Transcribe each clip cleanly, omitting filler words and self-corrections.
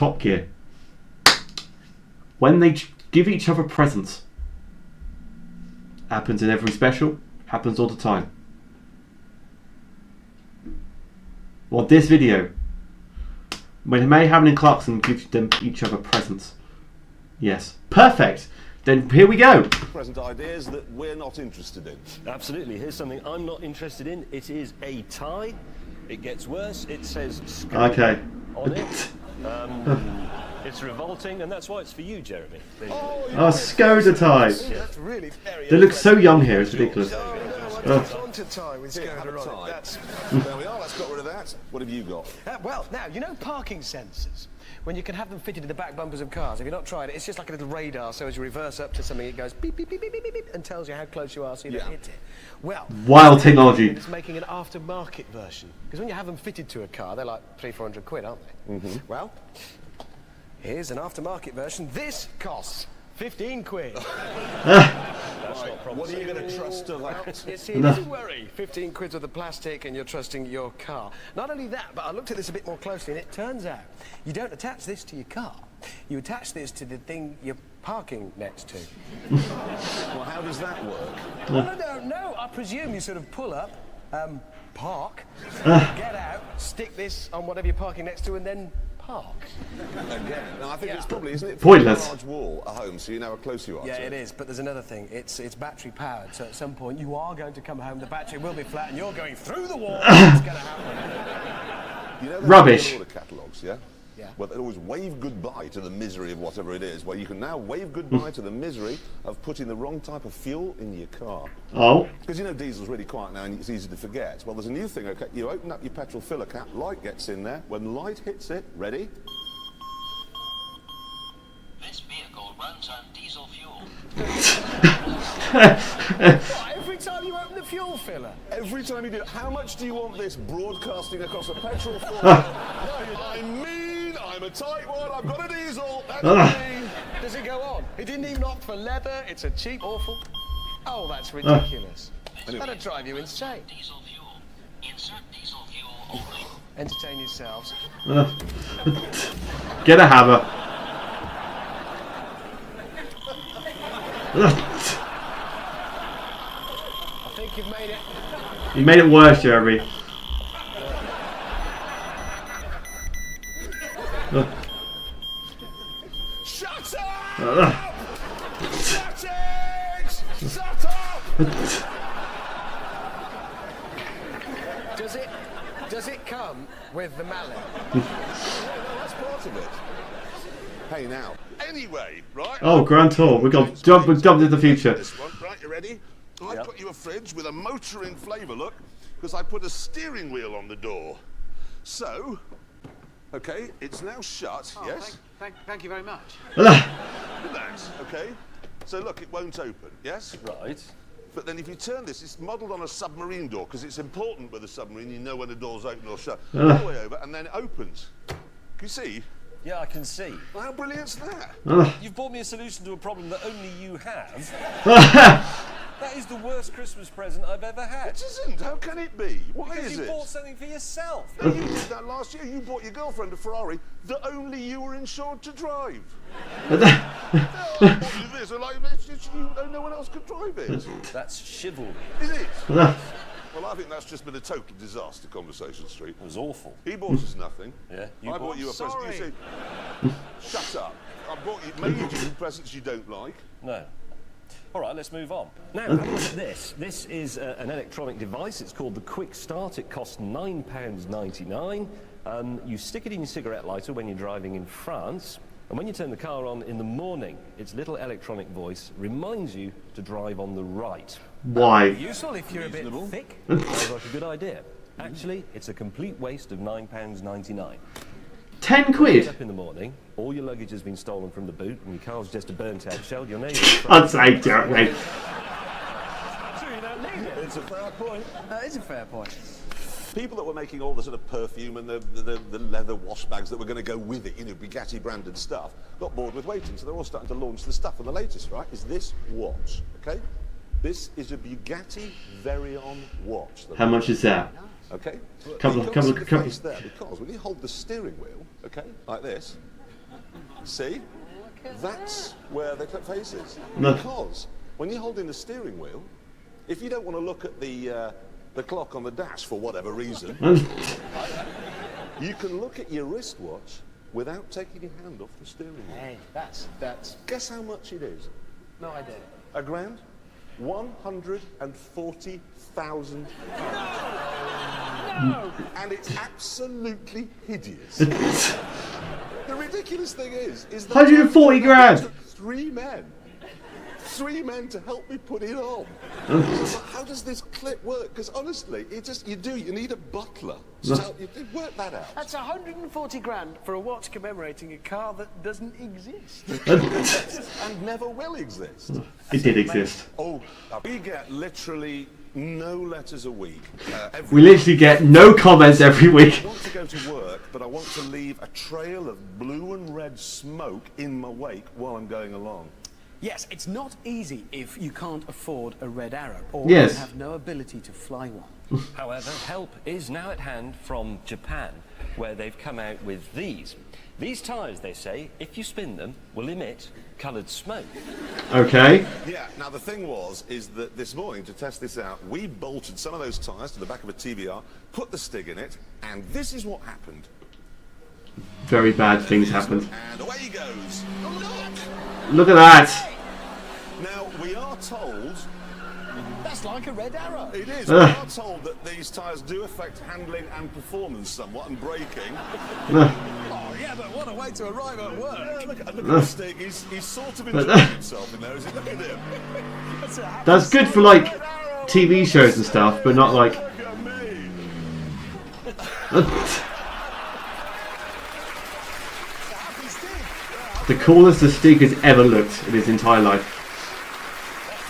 Top Gear. When they give each other presents. Happens in every special. Happens all the time. Well, this video. When Mayhem and Clarkson give them each other presents. Yes. Perfect. Then here we go. Present ideas that we're not interested in. Absolutely. Here's something I'm not interested in. It is a tie. It gets worse. It says Skoda on it. It's revolting, and that's why it's for you, Jeremy. Oh, Skoda ties. Yeah. That's really very They look so young here. It's ridiculous. want a tie with Skoda on it. There we are. Let's get rid of that. What have you got? Well, now, you know parking sensors? When you can have them fitted in the back bumpers of cars. If you've not tried it, it's just like a little radar, so as you reverse up to something, it goes beep, beep, beep, beep, beep, beep, beep, and tells you how close you are so you don't hit it. Well, wild technology. It's making an aftermarket version. Because when you have them fitted to a car, they're like £300-400 quid, aren't they? Mm-hmm. Well, here's an aftermarket version. This costs 15 quid. What are you going to trust to that? You see, don't worry. 15 quid with the plastic and you're trusting your car. Not only that, but I looked at this a bit more closely and it turns out you don't attach this to your car. You attach this to the thing you're parking next to. Well, how does that work? Well, I don't know. I presume you sort of pull up, park, get out, stick this on whatever you're parking next to and then park. Again, no, I think it's probably, isn't it? Pointless. A large wall at home, so you know how close you are. Yeah, it is, but there's another thing. It's battery powered, so at some point you are going to come home, the battery will be flat, and you're going through the wall. It's going to happen. You know Rubbish. Order catalogues, yeah? Yeah. Well, they always wave goodbye to the misery of whatever it is. Well, you can now wave goodbye to the misery of putting the wrong type of fuel in your car. Oh. Because you know diesel's really quiet now and it's easy to forget. Well, there's a new thing, okay? You open up your petrol filler cap, light gets in there. When light hits it, ready? This vehicle runs on diesel fuel. What, every time you open the fuel filler? Every time you do it, how much do you want this broadcasting across a petrol filler? I'm mean, I'm a tight one, I've got a diesel, that's me. Does it go on? It didn't even opt for leather, it's a cheap, awful... Oh, that's ridiculous. That'll drive you insane. Diesel fuel. Insert diesel fuel only. Entertain yourselves. Get a hammer. I think you've made it. You made it worse, Jeremy. Shut up! Shut it! Shut up! Does it come with the mallet? That's part of it. Hey, now. Anyway, right? Oh, Grand Tour. We've jumped into the future. This one, right? You ready? I put you a fridge with a motoring flavour, look, because I put a steering wheel on the door. So, okay, it's now shut, yes? Thank you very much. Relax, okay? So look, it won't open, yes? Right. But then if you turn this, it's modelled on a submarine door, because it's important with a submarine, you know when the door's open or shut. All the way over, and then it opens. Can you see? Yeah, I can see. Well, how brilliant's that? You've brought me a solution to a problem that only you have. That is the worst Christmas present I've ever had. It isn't. How can it be? Why Because is you it? bought something for yourself. No, you did that last year. You bought your girlfriend a Ferrari that only you were insured to drive. No, I bought you this, and like, no one else could drive it. That's chivalry. Is it? Well, I think that's just been a total disaster, Conversation Street. It was awful. He bought us nothing. Yeah, I bought you a present. You see, shut up. I bought you, made you presents you don't like. No. All right, let's move on. Now, have a look at this. This is an electronic device. It's called the Quick Start. It costs £9.99. You stick it in your cigarette lighter when you're driving in France, and when you turn the car on in the morning, its little electronic voice reminds you to drive on the right. Why? Useful if you're a bit thick. Sounds like a good idea. Actually, it's a complete waste of £9.99. 10 Get quid? up in the morning, all your luggage has been stolen from the boot, and your car's just a burnt-out shell. Your neighbour... I'd say, Jeremy. Sure, you don't need it. It's a fair point. That is a fair point. People that were making all the sort of perfume and the leather wash bags that were going to go with it, you know, Bugatti branded stuff, got bored with waiting, so they're all starting to launch the stuff. And the latest, right, is this watch, okay? This is a Bugatti Veyron watch. How much is that? Okay? Couple- there, because when you hold the steering wheel, okay, like this, See? That's where the clip face is. No. Because when you're holding the steering wheel, if you don't want to look at the clock on the dash for whatever reason, you can look at your wristwatch without taking your hand off the steering wheel. Hey, that's... Guess how much it is? No idea. A grand? 140,000. No! And it's absolutely hideous. The ridiculous thing is that 140 grand. It took three men to help me put it on. How does this clip work? Because honestly, you need a butler. So you work that out. That's 140 grand for a watch commemorating a car that doesn't exist. And never will exist. It did exist. Oh, we get literally no letters a week. We literally get no comments every week. I want to go to work, but I want to leave a trail of blue and red smoke in my wake while I'm going along. Yes, it's not easy if you can't afford a red arrow or Yes. you have no ability to fly one. However, help is now at hand from Japan, where they've come out with these. These tyres, they say, if you spin them, will emit coloured smoke. Okay. Yeah, now the thing is that this morning, to test this out, we bolted some of those tyres to the back of a TBR, put the stig in it, and this is what happened. Very bad things happened. And away he goes. Oh, look! Look at that. Now, we are told... That's like a red arrow. It is. We are told that these tyres do affect handling and performance somewhat, and braking. Oh, yeah, but what a way to arrive at work. Yeah, look at the stick. He's sort of enjoying himself in there, is he? Look at him. That's good for like TV shows and stuff, but not like. Look at me. The coolest the Stig has ever looked in his entire life.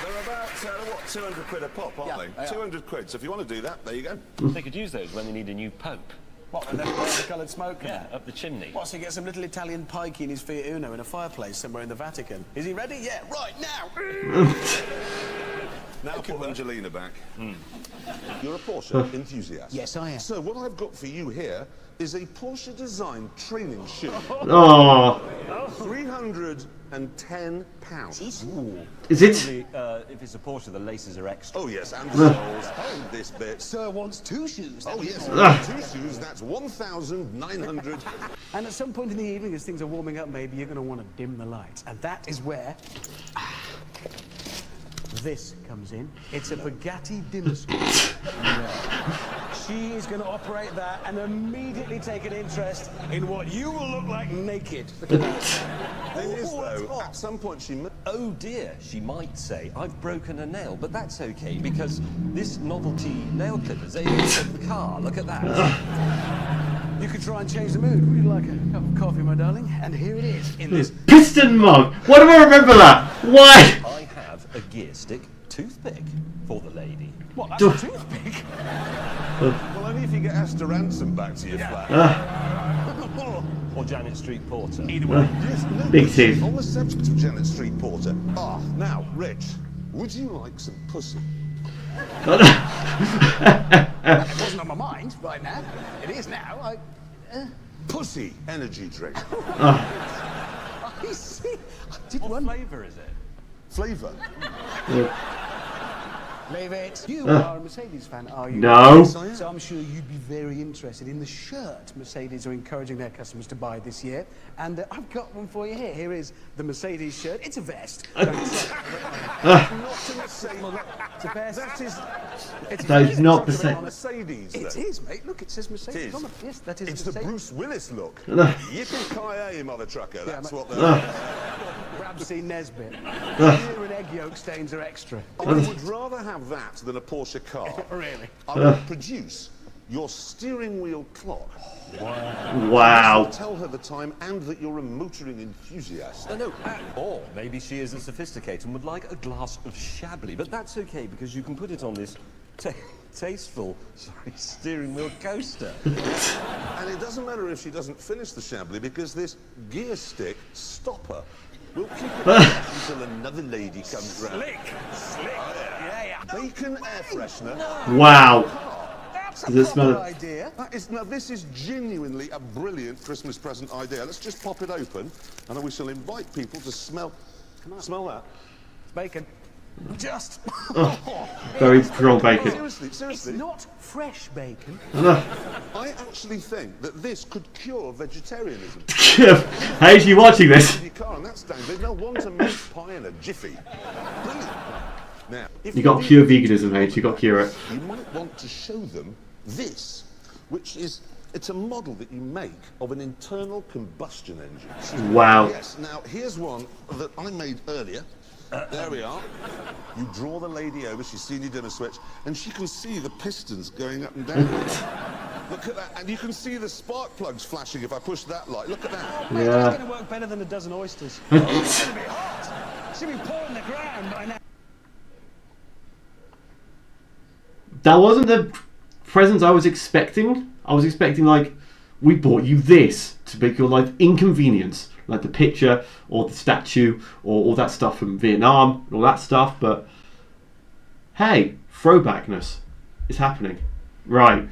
They're about, what, 200 quid a pop, aren't they? 200 quid. So if you want to do that, there you go. They could use those when they need a new pope. What, when they've got the coloured smoke? Yeah, up the chimney. What, so he gets some little Italian pikey in his Fiat Uno in a fireplace somewhere in the Vatican? Is he ready? Yeah, right, now! Now put Angelina back. You're a Porsche enthusiast. Yes, I am. So what I've got for you here is a Porsche design training shoe. Oh, £310. is it? If it's a Porsche, the laces are extra. Oh yes, and the soles. Hold this bit. Sir wants two shoes. Oh yes, two shoes. That's 1,900. And at some point in the evening, as things are warming up, maybe you're going to want to dim the lights. And that is where this comes in. It's a Bugatti Dinoscope. She is going to operate that and immediately take an interest in what you will look like naked. Look at that. Thing is though, at some point she. Oh dear, she might say, I've broken a nail, but that's okay because this novelty nail clipper is able to fit the car. Look at that. You could try and change the mood. Would you like a cup of coffee, my darling? And here it is in this. Piston mug. Why do I remember that? Why? I have a gear stick toothpick for the lady. What, that's a toothpick? Well, only if you get Esther Ransom back to your flat. Or Janet Street Porter. Either way. Yes, no, Big teeth. On the subject of Janet Street Porter. Now, Rich, would you like some pussy? It wasn't on my mind right now. It is now. Pussy energy drink. I see. I did What wonder. flavour is it? Flavour. Leave it. You are a Mercedes fan, are you? No. Yes, I am. So I'm sure you'd be very interested in the shirt Mercedes are encouraging their customers to buy this year. And I've got one for you here. Here is the Mercedes shirt. It's a vest. Not to say It's a vest. that is It's a That is vest. not talking about Mercedes. Mercedes. It then. is, mate. Look, it says Mercedes. It is. on it. Yes, that is It's the Mercedes. Bruce Willis look. Yippee-ki-yay, mother trucker. That's mate. what they're... Ramsey Nesbitt. Beer and egg yolk stains are extra. I would rather have that than a Porsche car. Really? I will produce your steering wheel clock. Wow. Tell her the time and that you're a motoring enthusiast. No, or maybe she isn't sophisticated and would like a glass of Chablis, but that's okay because you can put it on this tasteful steering wheel coaster. And it doesn't matter if she doesn't finish the Chablis because this gear stick stopper will keep it until another lady comes round. Slick. Yeah. Bacon air freshener. Wow. Does it smell it? idea. Now, this is genuinely a brilliant Christmas present idea. Let's just pop it open, and then we shall invite people to smell. Smell that. It's bacon. Just. Very strong bacon. Seriously. It's not fresh bacon. I actually think that this could cure vegetarianism. Hey, are you watching this? You can't, that's down. There's no one to make pie in a jiffy. Brilliant. Now, if You got do pure this, veganism, H. You got cure it. you might want to show them this, which is, it's a model that you make of an internal combustion engine. Wow. Yes, now here's one that I made earlier. There we are. You draw the lady over, she's seen your dinner switch, and she can see the pistons going up and down. Look at that, and you can see the spark plugs flashing if I push that light. Look at that. It's Yeah. going to work better than a dozen oysters. It's going to be hot. Should be pouring the ground by now. That wasn't the presents I was expecting. I was expecting, like, we bought you this to make your life inconvenience, like the picture or the statue or all that stuff from Vietnam and all that stuff. But hey, throwbackness is happening. Right.